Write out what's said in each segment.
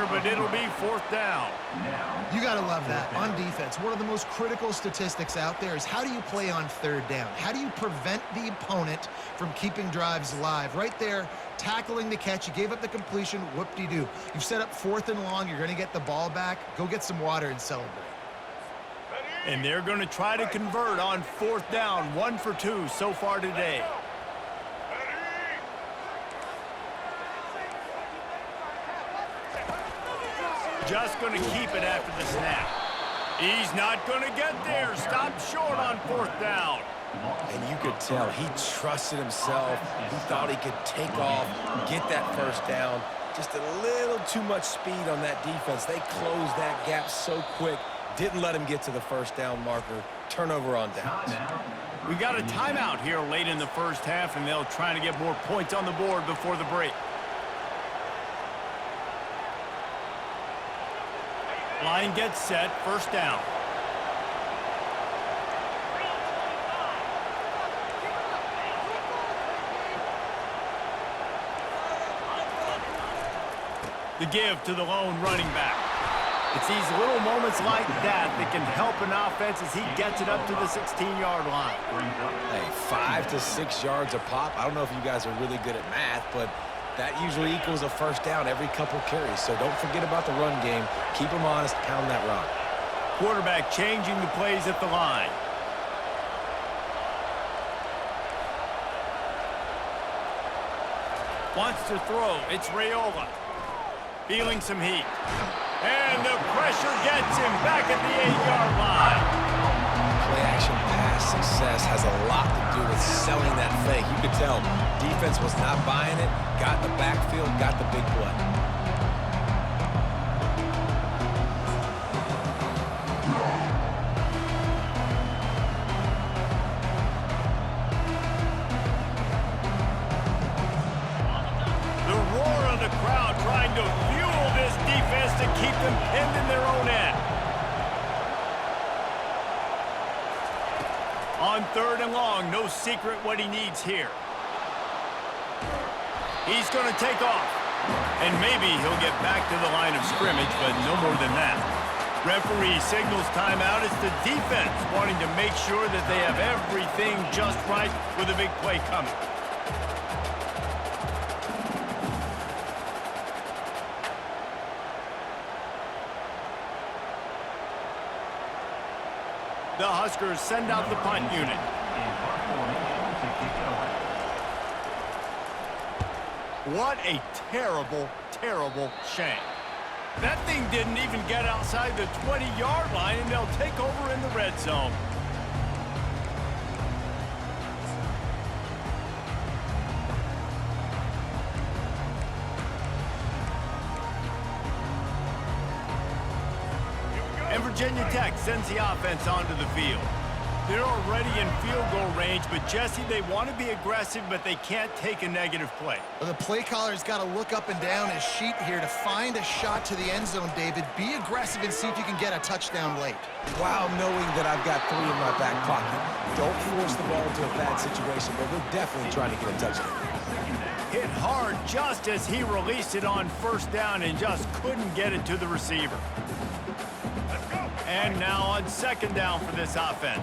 marker, but it'll be 4th down. You got to love that. On defense, one of the most critical statistics out there is how do you play on 3rd down? How do you prevent the opponent from keeping drives alive? Right there, tackling the catch. You gave up the completion. Whoop-de-doo. You've set up 4th and long. You're going to get the ball back. Go get some water and celebrate. And they're going to try to convert on 4th down. 1 for 2 so far today. Just going to keep it after the snap. He's not going to get there. Stop short on 4th down. And you could tell he trusted himself. He thought he could take off, get that 1st down. Just a little too much speed on that defense. They closed that gap so quick. Didn't let him get to the 1st down marker. Turnover on downs. We got a timeout here late in the 1st half, and they'll try to get more points on the board before the break. Line gets set, 1st down. The give to the lone running back. It's these little moments like that that can help an offense as he gets it up to the 16-yard line. Hey, 5 to 6 yards a pop. I don't know if you guys are really good at math, but that usually equals a 1st down every couple carries. So don't forget about the run game. Keep them honest, pound that rock. Quarterback changing the plays at the line. Wants to throw. It's Raiola. Feeling some heat. And the pressure gets him back at the 8-yard line. Play-action pass success has a lot to do with selling that fake. You could tell defense was not buying it, got in the backfield, got the big play. The roar of the crowd trying to fuel this defense to keep them pinned in their own end. On 3rd and long, no secret what he needs here. He's going to take off. And maybe he'll get back to the line of scrimmage, but no more than that. Referee signals timeout. It's the defense wanting to make sure that they have everything just right with a big play coming. The Huskers send out the punt unit. What a terrible, terrible shame. That thing didn't even get outside the 20-yard line, and they'll take over in the red zone. And Virginia Tech sends the offense onto the field. They're already in field goal range, but Jesse, they want to be aggressive, but they can't take a negative play. Well, the play caller's got to look up and down his sheet here to find a shot to the end zone, David. Be aggressive and see if you can get a touchdown late. While knowing that I've got 3 in my back pocket. Don't force the ball into a bad situation, but we're definitely trying to get a touchdown. Hit hard just as he released it on 1st down and just couldn't get it to the receiver. And now on 2nd down for this offense.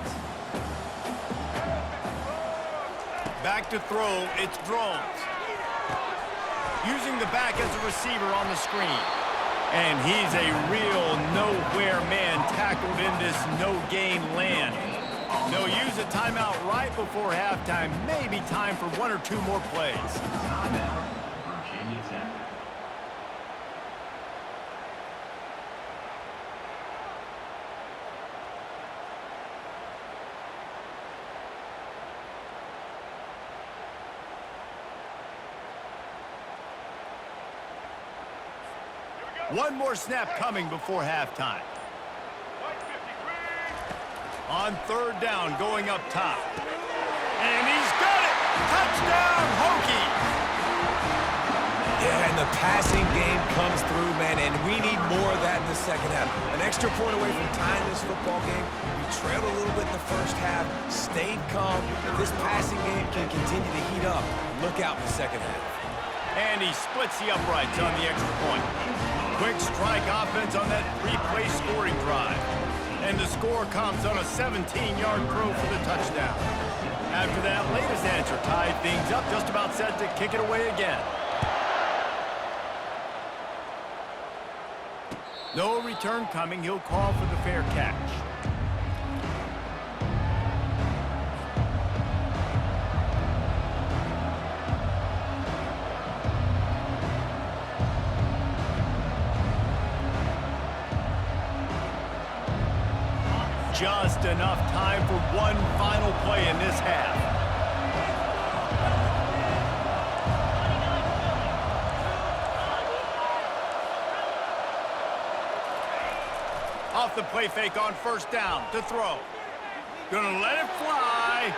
Back to throw, it's Drones. Using the back as a receiver on the screen. And he's a real nowhere man tackled in this no-gain land. They'll use a timeout right before halftime. Maybe time for 1 or 2 more plays. One more snap coming before halftime. On 3rd down, going up top. And he's got it! Touchdown, Hokies! Yeah, and the passing game comes through, man, and we need more of that in the 2nd half. An extra point away from tying this football game. We trailed a little bit in the 1st half, stayed calm. If this passing game can continue to heat up, look out in the 2nd half. And he splits the uprights on the extra point. Quick strike offense on that three-play scoring drive. And the score comes on a 17-yard throw for the touchdown. After that latest answer tied things up, just about set to kick it away again. No return coming. He'll call for the fair catch. Just enough time for one final play in this half. Off the play fake on first down to throw. Gonna let it fly.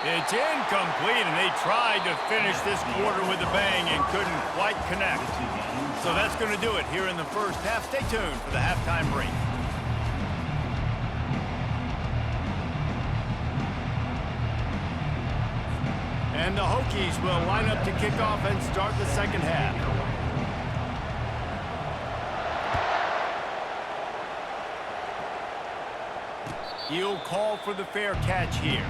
It's incomplete, and they tried to finish this quarter with a bang and couldn't quite connect. So that's gonna do it here in the first half. Stay tuned for the halftime break. And the Hokies will line up to kick off and start the second half. He'll call for the fair catch here.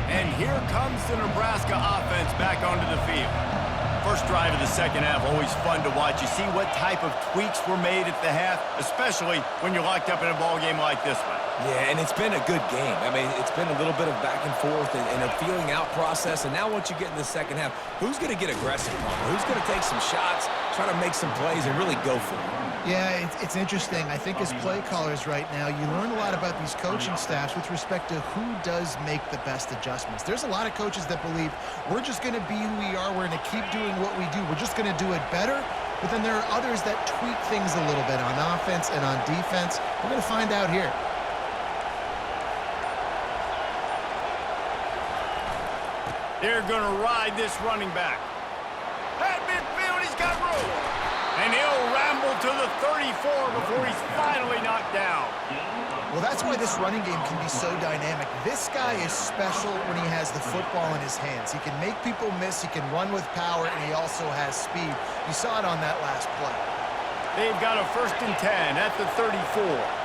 And here comes the Nebraska offense back onto the field. First drive of the second half, always fun to watch. You see what type of tweaks were made at the half, especially when you're locked up in a ball game like this one. Yeah, and it's been a good game. I mean, it's been a little bit of back and forth and a feeling out process. And now once you get in the second half, who's going to get aggressive on it? Who's going to take some shots, try to make some plays, and really go for it? Yeah, it's interesting. I think as play callers right now, you learn a lot about these coaching staffs with respect to who does make the best adjustments. There's a lot of coaches that believe we're just going to be who we are. We're going to keep doing what we do. We're just going to do it better. But then there are others that tweak things a little bit on offense and on defense. We're going to find out here. They're going to ride this running back. At midfield, he's got room. And he'll ramble to the 34 before he's finally knocked down. Well, that's why this running game can be so dynamic. This guy is special when he has the football in his hands. He can make people miss, he can run with power, and he also has speed. You saw it on that last play. They've got a 1st and 10 at the 34.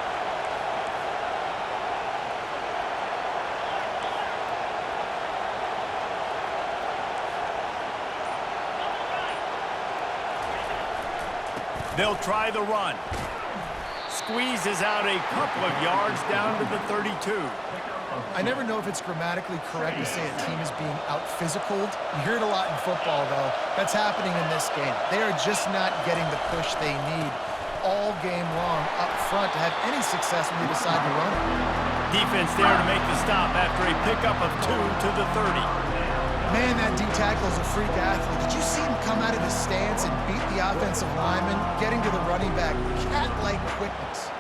They'll try the run. Squeezes out a couple of yards down to the 32. I never know if it's grammatically correct to say a team is being out-physicaled. You hear it a lot in football, though. That's happening in this game. They are just not getting the push they need all game long up front to have any success when they decide to run it. Defense there to make the stop after a pickup of 2 to the 30. Man, that D-tackle is a freak athlete. Did you see him come out of his stance and beat the offensive lineman, getting to the running back? Cat-like quickness.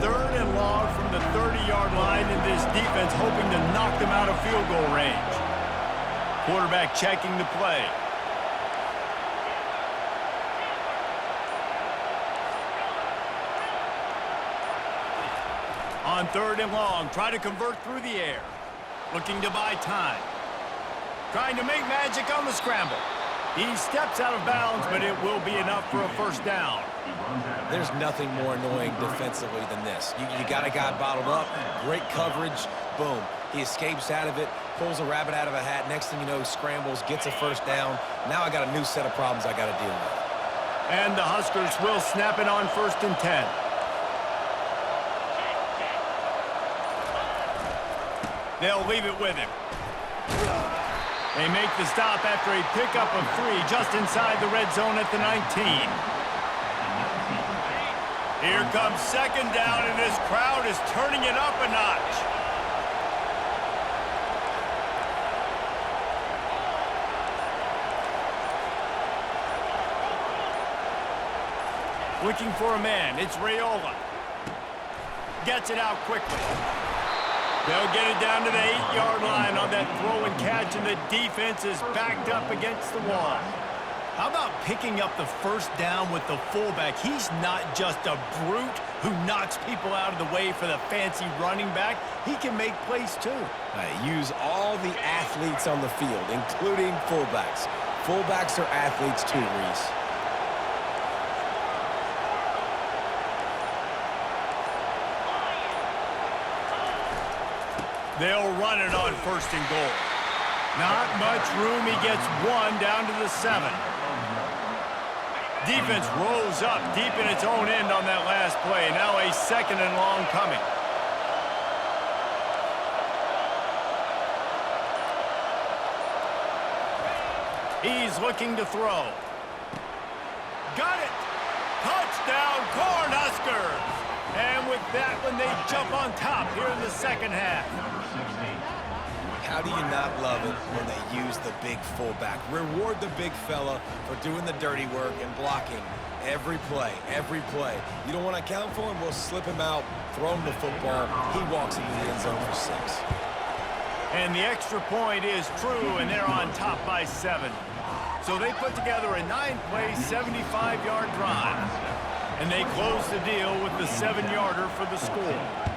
3rd and long from the 30-yard line, and this defense hoping to knock them out of field goal range. Quarterback checking the play. On 3rd and long, try to convert through the air. Looking to buy time. Trying to make magic on the scramble. He steps out of bounds, but it will be enough for a 1st down. There's nothing more annoying defensively than this. You got a guy bottled up, great coverage, boom. He escapes out of it, pulls a rabbit out of a hat. Next thing you know, scrambles, gets a 1st down. Now I got a new set of problems I got to deal with. And the Huskers will snap it on 1st and 10. They'll leave it with him. They make the stop after a pickup of 3 just inside the red zone at the 19. Here comes 2nd down, and this crowd is turning it up a notch. Looking for a man. It's Raiola. Gets it out quickly. They'll get it down to the 8-yard line on that throw and catch, and the defense is backed up against the wall. How about picking up the first down with the fullback? He's not just a brute who knocks people out of the way for the fancy running back. He can make plays too. Use all the athletes on the field, including fullbacks. Fullbacks are athletes too, Reese. They'll run it on first and goal. Not much room. He gets one down to the 7. Defense rolls up deep in its own end on that last play. Now a 2nd and long coming. He's looking to throw. Got it! Touchdown, Cornhuskers! And with that one, they jump on top here in the second half. How do you not love it when they use the big fullback? Reward the big fella for doing the dirty work and blocking every play, every play. You don't want to account for him? We'll slip him out, throw him the football. He walks into the end zone for 6. And the extra point is true, and they're on top by 7. So they put together a 9-play, 75-yard drive. And they close the deal with the 7-yarder for the score.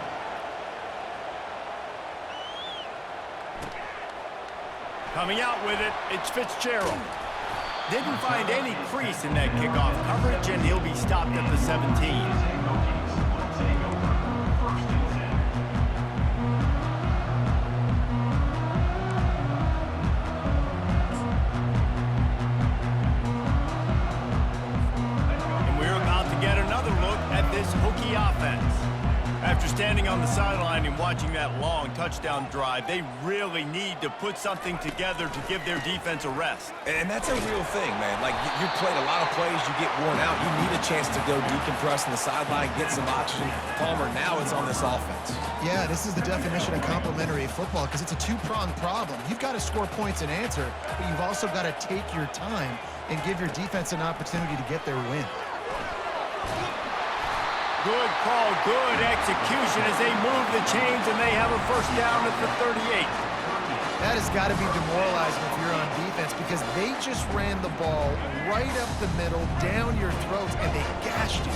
Coming out with it, it's Fitzgerald. Didn't find any crease in that kickoff coverage, and he'll be stopped at the 17. This Hokie offense. After standing on the sideline and watching that long touchdown drive, they really need to put something together to give their defense a rest. And that's a real thing, man. Like, you played a lot of plays, you get worn out, you need a chance to go decompress on the sideline, get some oxygen. Palmer, now it's on this offense. Yeah, this is the definition of complementary football because it's a two-pronged problem. You've got to score points and answer, but you've also got to take your time and give your defense an opportunity to get their win. Good call, good execution as they move the chains, and they have a first down at the 38. That has got to be demoralizing if you're on defense because they just ran the ball right up the middle, down your throats, and they gashed you.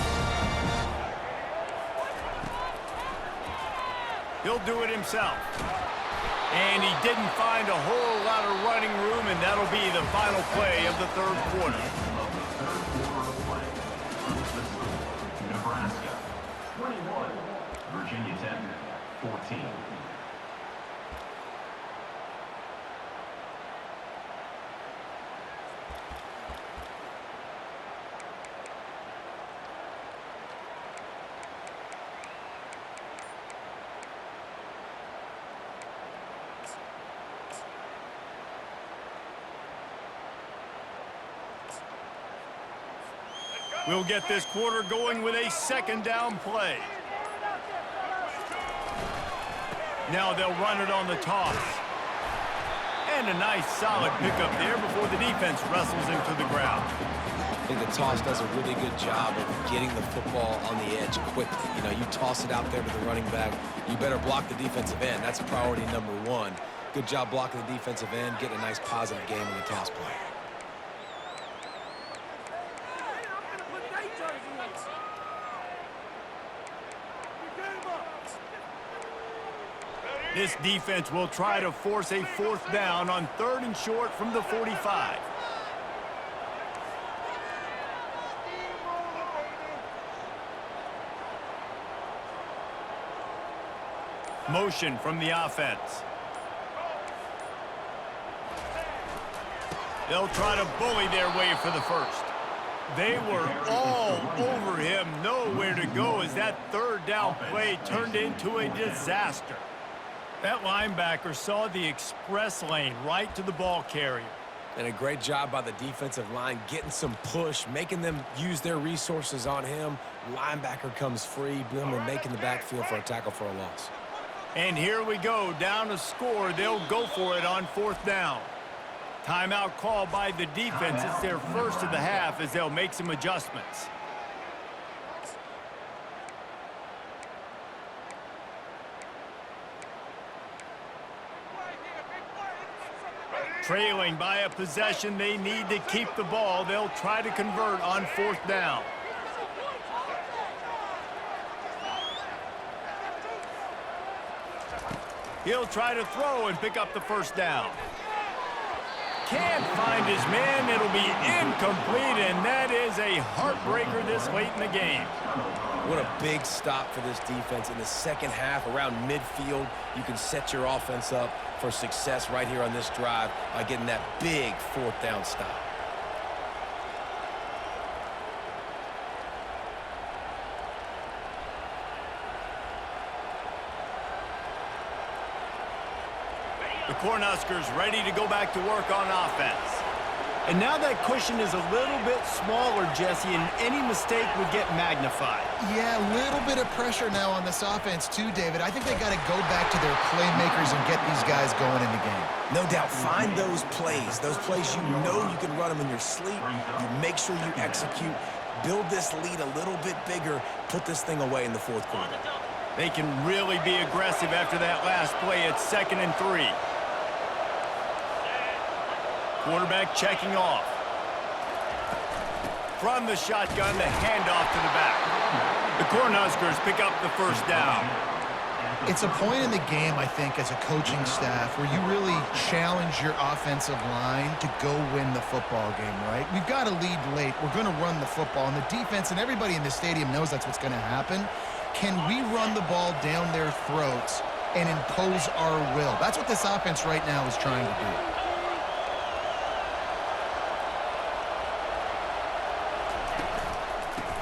He'll do it himself. And he didn't find a whole lot of running room, and that'll be the final play of the third quarter. Virginia Tech, 14. We'll get this quarter going with a second down play. Now they'll run it on the toss. And a nice solid pickup there before the defense wrestles him to the ground. I think the toss does a really good job of getting the football on the edge quickly. You know, you toss it out there to the running back, you better block the defensive end. That's priority number 1. Good job blocking the defensive end, getting a nice positive game in the toss play. This defense will try to force a fourth down on 3rd and short from the 45. Motion from the offense. They'll try to bully their way for the first. They were all over him, nowhere to go as that third down play turned into a disaster. That linebacker saw the express lane right to the ball carrier. And a great job by the defensive line, getting some push, making them use their resources on him. Linebacker comes free, boom, and making the backfield for a tackle for a loss. And here we go, down a score. They'll go for it on 4th down. Timeout called by the defense. It's their first of the half as they'll make some adjustments. trailing by a possession. They need to keep the ball. They'll try to convert on 4th down. He'll try to throw and pick up the 1st down. Can't find his man. It'll be incomplete, and that is a heartbreaker this late in the game. What a big stop for this defense. In the second half, around midfield, you can set your offense up for success right here on this drive by getting that big 4th down stop. The Cornhuskers ready to go back to work on offense. And now that cushion is a little bit smaller, Jesse, and any mistake would get magnified. Yeah, a little bit of pressure now on this offense too, David. I think they got to go back to their playmakers and get these guys going in the game. No doubt, find those plays you know you can run them in your sleep. You make sure you execute, build this lead a little bit bigger, put this thing away in the 4th quarter. They can really be aggressive after that last play. It's 2nd and 3. Quarterback checking off. From the shotgun, the handoff to the back. The Cornhuskers pick up the 1st down. It's a point in the game, I think, as a coaching staff where you really challenge your offensive line to go win the football game, right? We've got to lead late. We're going to run the football. And the defense and everybody in the stadium knows that's what's going to happen. Can we run the ball down their throats and impose our will? That's what this offense right now is trying to do.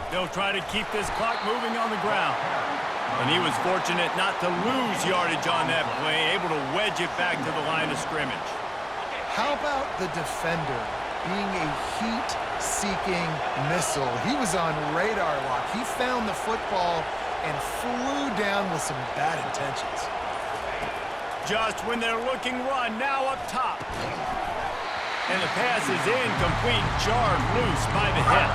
They'll try to keep this clock moving on the ground. And he was fortunate not to lose yardage on that play, able to wedge it back to the line of scrimmage. How about the defender being a heat-seeking missile? He was on radar lock. He found the football and flew down with some bad intentions. Just when they're looking run, now up top. And the pass is incomplete, jarred loose by the hip.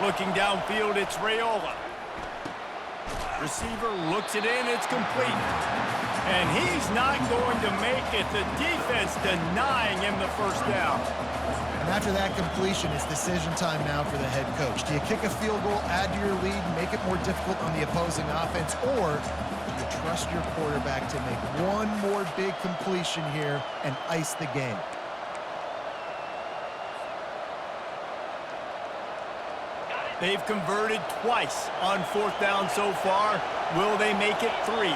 Looking downfield, it's Raiola. Receiver looks it in, it's complete. And he's not going to make it. The defense denying him the 1st down. And after that completion, it's decision time now for the head coach. Do you kick a field goal, add to your lead, and make it more difficult on the opposing offense, or do you trust your quarterback to make one more big completion here and ice the game? They've converted twice on 4th down so far. Will they make it 3?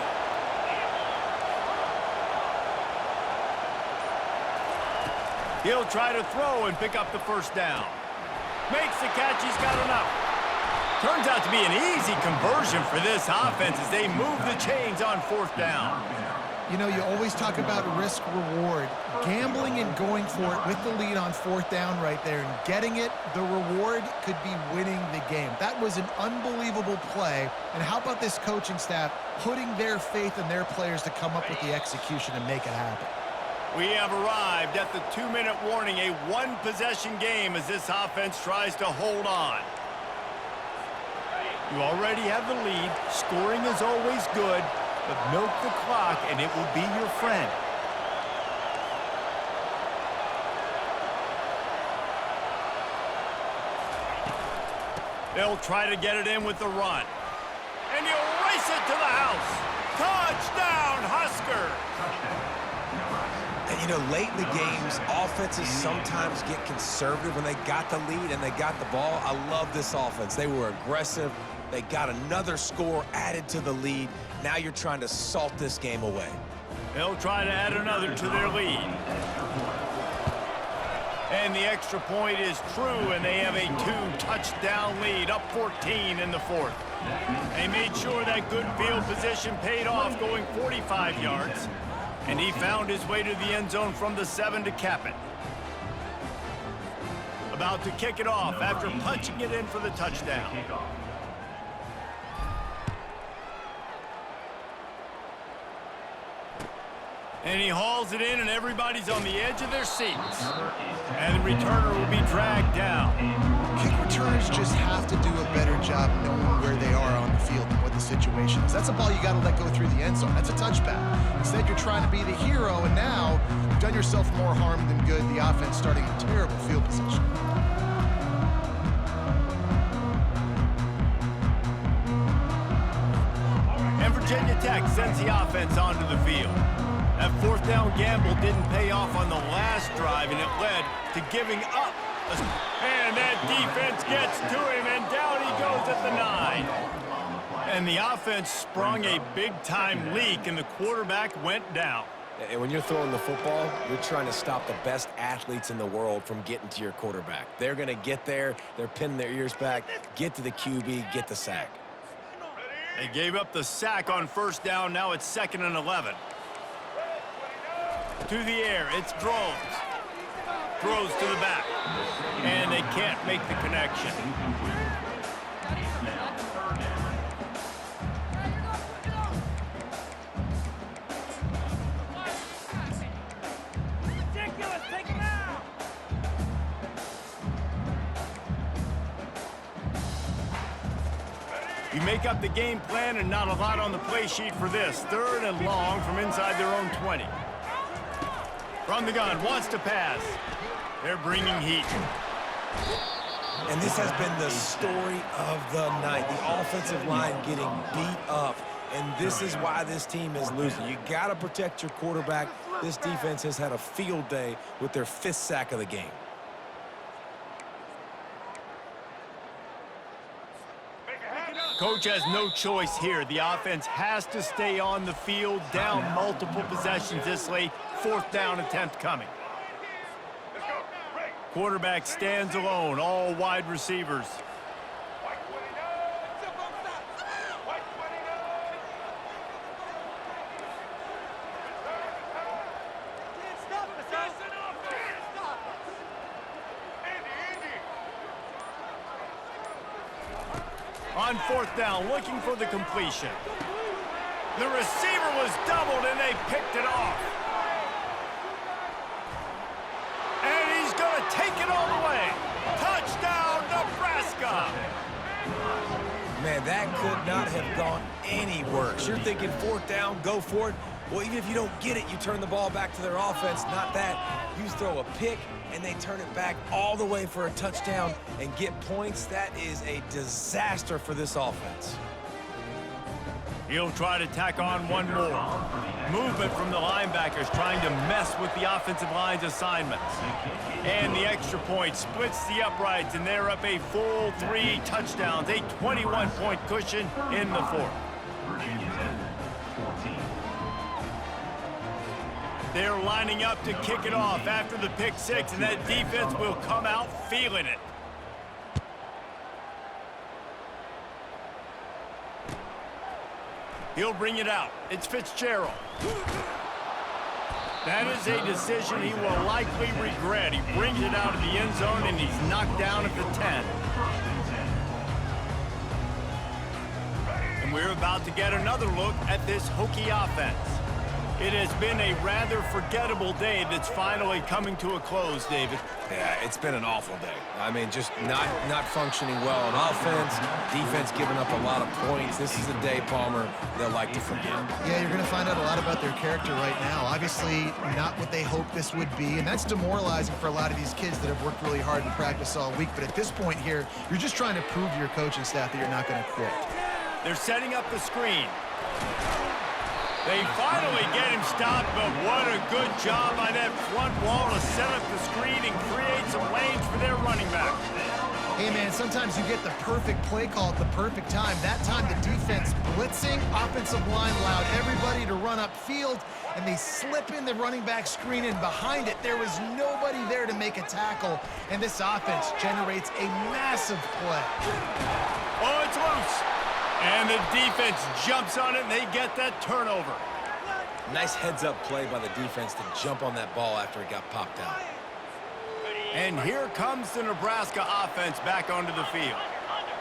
He'll try to throw and pick up the 1st down. Makes the catch, he's got enough. Turns out to be an easy conversion for this offense as they move the chains on 4th down. You know, you always talk about risk-reward. Gambling and going for it with the lead on 4th down right there and getting it, the reward could be winning the game. That was an unbelievable play. And how about this coaching staff putting their faith in their players to come up with the execution and make it happen? We have arrived at the 2-minute warning, a one-possession game as this offense tries to hold on. You already have the lead. Scoring is always good. But milk the clock, and it will be your friend. They'll try to get it in with the run. And he'll race it to the house. Touchdown, Husker! And, you know, late in the games, offenses sometimes get conservative when they got the lead and they got the ball. I love this offense. They were aggressive. They got another score added to the lead. Now you're trying to salt this game away. They'll try to add another to their lead. And the extra point is true, and they have a 2-touchdown lead, up 14 in the fourth. They made sure that good field position paid off, going 45 yards. And he found his way to the end zone from the 7 to cap it. About to kick it off after punching it in for the touchdown. And he hauls it in, and everybody's on the edge of their seats. And the returner will be dragged down. Kick returners just have to do a better job knowing where they are on the field and what the situation is. That's a ball you got to let go through the end zone. That's a touchback. Instead, you're trying to be the hero, and now you've done yourself more harm than good. The offense starting in terrible field position. And Virginia Tech sends the offense onto the field. That fourth down gamble didn't pay off on the last drive, and it led to giving up. And that defense gets to him, and down he goes at the 9. And the offense sprung a big-time leak, and the quarterback went down. And when you're throwing the football, you're trying to stop the best athletes in the world from getting to your quarterback. They're going to get there. They're pinning their ears back, get to the QB, get the sack. They gave up the sack on first down. Now it's 2nd and 11. To the air, it's Drones. Throws to the back. And they can't make the connection. Ridiculous, take him out! You make up the game plan and not a lot on the play sheet for this. 3rd and long from inside their own 20. From the gun, wants to pass. They're bringing heat. And this has been the story of the night. The offensive line getting beat up. And this is why this team is losing. You got to protect your quarterback. This defense has had a field day with their 5th sack of the game. Coach has no choice here. The offense has to stay on the field, down multiple possessions this late. 4th down attempt coming. Quarterback stands alone, all wide receivers. On 4th down, looking for the completion. The receiver was doubled, and they picked it off. And he's going to take it all the way. Touchdown, Nebraska! Man, that could not have gone any worse. You're thinking 4th down, go for it. Well, even if you don't get it, you turn the ball back to their offense. Not that. You throw a pick, and they turn it back all the way for a touchdown and get points. That is a disaster for this offense. He'll try to tack on one more. Movement from the linebackers trying to mess with the offensive line's assignments. And the extra point splits the uprights, and they're up a full 3 touchdowns, a 21-point cushion in the 4th. Virginia Tech, 14. They're lining up to kick it off after the pick 6, and that defense will come out feeling it. He'll bring it out. It's Fitzgerald. That is a decision he will likely regret. He brings it out of the end zone, and he's knocked down at the 10. And we're about to get another look at this Hokie offense. It has been a rather forgettable day that's finally coming to a close, David. Yeah, it's been an awful day. I mean, just not functioning well on offense, defense giving up a lot of points. This is a day, Palmer, they'll like to forget. Yeah, you're going to find out a lot about their character right now. Obviously, not what they hoped this would be, and that's demoralizing for a lot of these kids that have worked really hard in practice all week. But at this point here, you're just trying to prove to your coaching staff that you're not going to quit. They're setting up the screen. They finally get him stopped, but what a good job by that front wall to set up the screen and create some lanes for their running back. Hey, man, sometimes you get the perfect play call at the perfect time. That time, the defense blitzing, offensive line allowed everybody to run upfield, and they slip in the running back screen, and behind it, there was nobody there to make a tackle, and this offense generates a massive play. Oh, it's loose. And the defense jumps on it, and they get that turnover. Nice heads-up play by the defense to jump on that ball after it got popped out. And here comes the Nebraska offense back onto the field.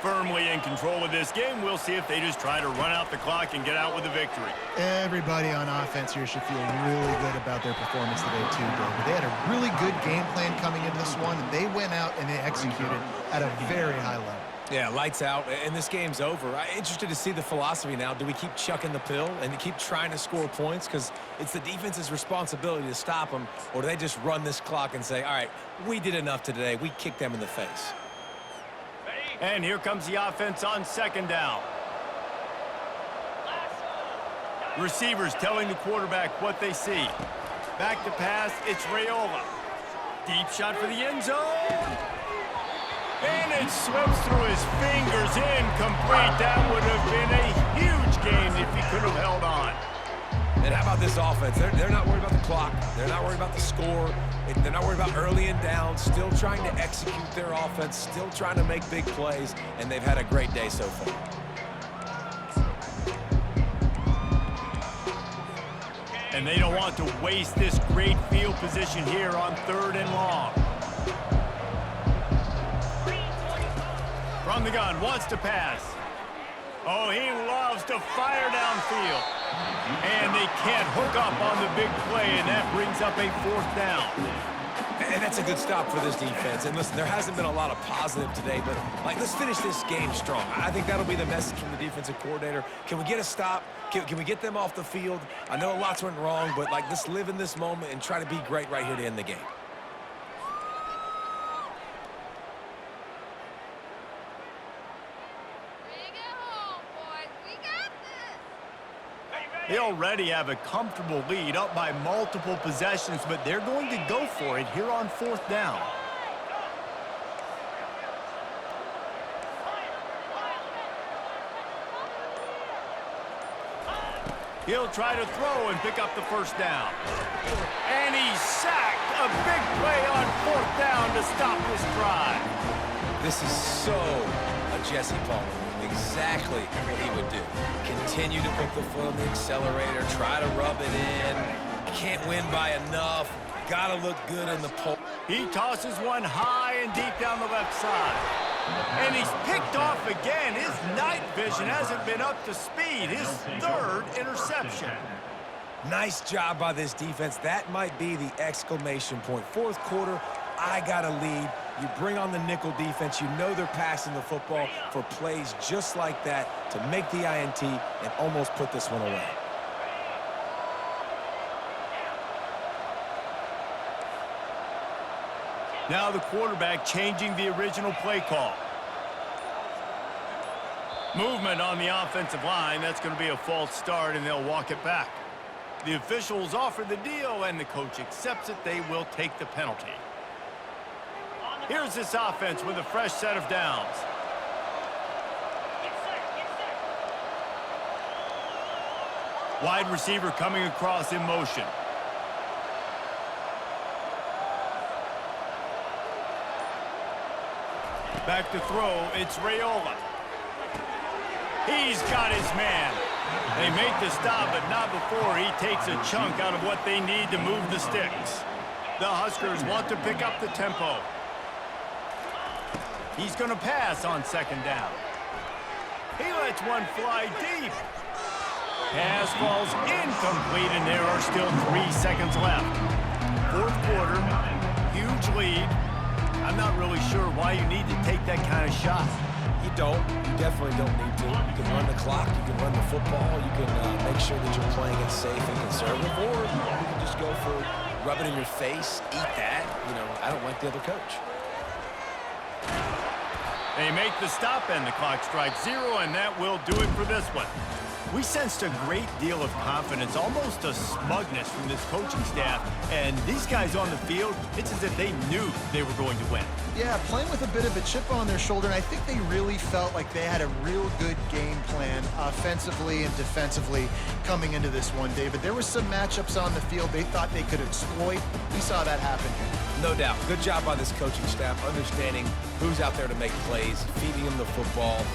Firmly in control of this game. We'll see if they just try to run out the clock and get out with a victory. Everybody on offense here should feel really good about their performance today, too, David. They had a really good game plan coming into this one, and they went out and they executed at a very high level. Yeah, lights out, and this game's over. I'm interested to see the philosophy now. Do we keep chucking the pill and keep trying to score points? Because it's the defense's responsibility to stop them, or do they just run this clock and say, all right, we did enough today. We kicked them in the face. And here comes the offense on second down. Receivers telling the quarterback what they see. Back to pass, it's Raiola. Deep shot for the end zone. And it slips through his fingers, incomplete. That would have been a huge game if he could have held on. And how about this offense? They're not worried about the clock. They're not worried about the score. They're not worried about early and down. Still trying to execute their offense. Still trying to make big plays. And they've had a great day so far. And they don't want to waste this great field position here on 3rd and long. From the gun, wants to pass. Oh, he loves to fire downfield. And they can't hook up on the big play, and that brings up a 4th down. And that's a good stop for this defense. And listen, there hasn't been a lot of positive today, but let's finish this game strong. I think that'll be the message from the defensive coordinator. Can we get a stop? Can we get them off the field? I know lots went wrong, but let's live in this moment and try to be great right here to end the game. They already have a comfortable lead, up by multiple possessions, but they're going to go for it here on 4th down. He'll try to throw and pick up the 1st down. And he's sacked. A big play on 4th down to stop this drive. This is so a Jesse Palmer move. Exactly what he would do. Continue to put the foot on the accelerator, try to rub it in. Can't win by enough. Gotta look good in the pole. He tosses one high and deep down the left side. And he's picked off again. His night vision hasn't been up to speed. His 3rd interception. Nice job by this defense. That might be the exclamation point. 4th quarter, I got a lead. You bring on the nickel defense. You know they're passing the football for plays just like that to make the INT and almost put this one away. Now the quarterback changing the original play call. Movement on the offensive line. That's going to be a false start, and they'll walk it back. The officials offer the deal, and the coach accepts it. They will take the penalty. Here's this offense with a fresh set of downs. Wide receiver coming across in motion. Back to throw, it's Raiola. He's got his man. They make the stop, but not before he takes a chunk out of what they need to move the sticks. The Huskers want to pick up the tempo. He's going to pass on 2nd down. He lets one fly deep. Pass falls incomplete, and there are still 3 seconds left. 4th quarter, huge lead. I'm not really sure why you need to take that kind of shot. You don't. You definitely don't need to. You can run the clock. You can run the football. You can make sure that you're playing it safe and conservative. Or you can just go for rub it in your face, eat that. I don't like the other coach. They make the stop, and the clock strikes 0, and that will do it for this one. We sensed a great deal of confidence, almost a smugness from this coaching staff. And these guys on the field, it's as if they knew they were going to win. Yeah, playing with a bit of a chip on their shoulder, and I think they really felt like they had a real good game plan offensively and defensively coming into this one, David. There were some matchups on the field they thought they could exploit. We saw that happen here. No doubt. Good job by this coaching staff understanding who's out there to make plays, feeding them the football.